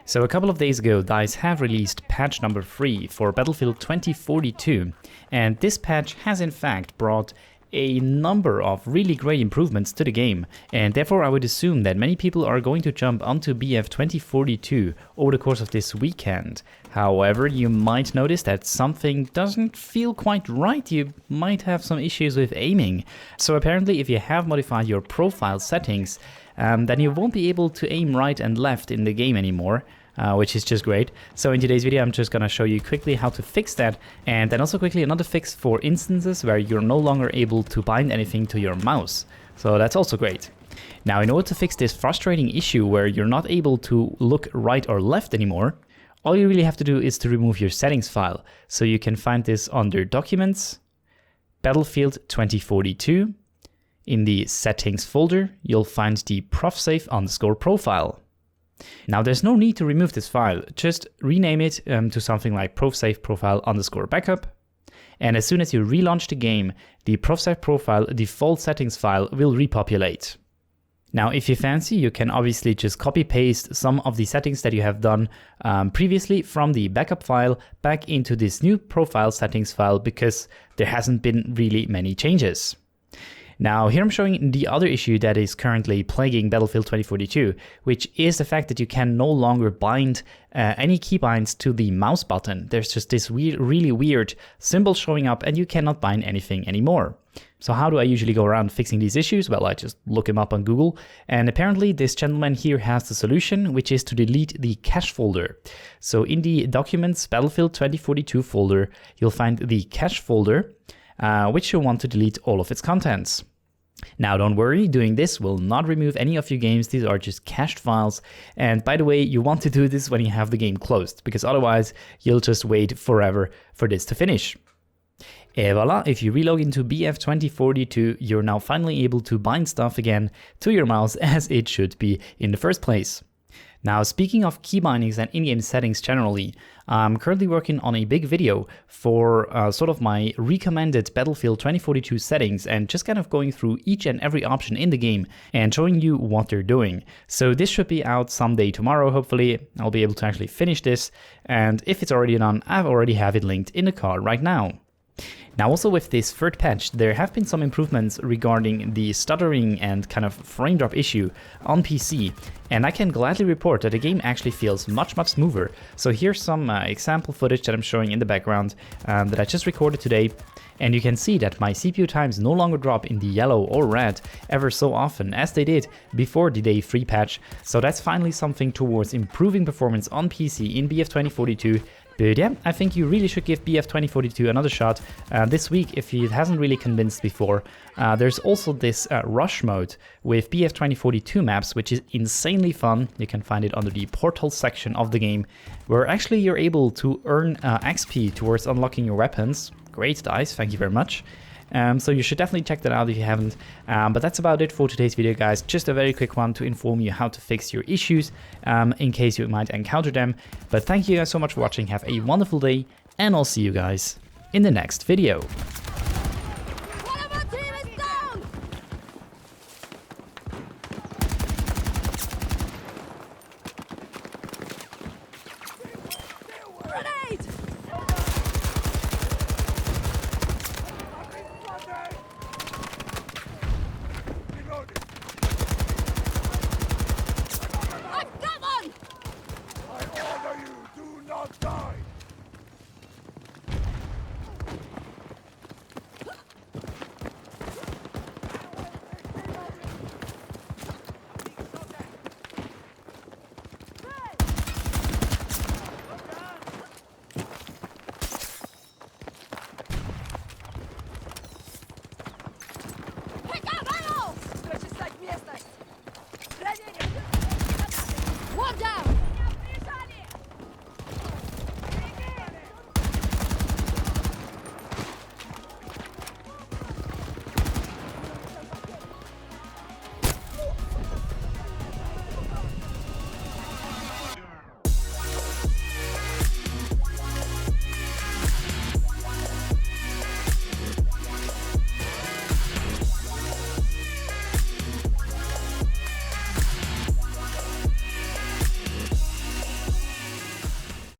So a couple of days ago, DICE have released patch number 3 for Battlefield 2042, and this patch has in fact brought a number of really great improvements to the game, and therefore I would assume that many people are going to jump onto BF 2042 over the course of this weekend. However, you might notice that something doesn't feel quite right. You might have some issues with aiming. So apparently if you have modified your profile settings, then you won't be able to aim right and left in the game anymore. Which is just great. So in today's video I'm just gonna show you quickly how to fix that, and then also quickly another fix for instances where you're no longer able to bind anything to your mouse. So that's also great. Now, in order to fix this frustrating issue where you're not able to look right or left anymore, all you really have to do is to remove your settings file. So you can find this under Documents, Battlefield 2042. In the Settings folder, you'll find the profsave_profile. Now there's no need to remove this file, just rename it to something like profsave_profile_backup, and as soon as you relaunch the game, the profsave profile default settings file will repopulate. Now if you fancy, you can obviously just copy paste some of the settings that you have done previously from the backup file back into this new profile settings file, because there hasn't been really many changes. Now here I'm showing the other issue that is currently plaguing Battlefield 2042, which is the fact that you can no longer bind any keybinds to the mouse button. There's just this really weird symbol showing up and you cannot bind anything anymore. So how do I usually go around fixing these issues? Well, I just look them up on Google, and apparently this gentleman here has the solution, which is to delete the cache folder. So in the Documents Battlefield 2042 folder, you'll find the cache folder, which you'll want to delete all of its contents. Now don't worry, doing this will not remove any of your games. These are just cached files, and by the way, you want to do this when you have the game closed, because otherwise you'll just wait forever for this to finish. Et voila, if you relog into BF 2042, you're now finally able to bind stuff again to your mouse as it should be in the first place. Now, speaking of key bindings and in-game settings generally, I'm currently working on a big video for sort of my recommended Battlefield 2042 settings, and just kind of going through each and every option in the game and showing you what they're doing. So this should be out someday tomorrow, hopefully. I'll be able to actually finish this, and if it's already done, I already have it linked in the card right now. Now also with this third patch, there have been some improvements regarding the stuttering and kind of frame drop issue on PC, and I can gladly report that the game actually feels much smoother. So here's some example footage that I'm showing in the background that I just recorded today, and you can see that my CPU times no longer drop in the yellow or red ever so often as they did before the day 3 patch. So that's finally something towards improving performance on PC in BF 2042. But yeah, I think you really should give BF 2042 another shot this week if it hasn't really convinced before. There's also this rush mode with BF 2042 maps, which is insanely fun. You can find it under the portal section of the game, where actually you're able to earn XP towards unlocking your weapons. Great, DICE, thank you very much. So you should definitely check that out if you haven't. But that's about it for today's video, guys. Just a very quick one to inform you how to fix your issues in case you might encounter them. But thank you guys so much for watching. Have a wonderful day, and I'll see you guys in the next video.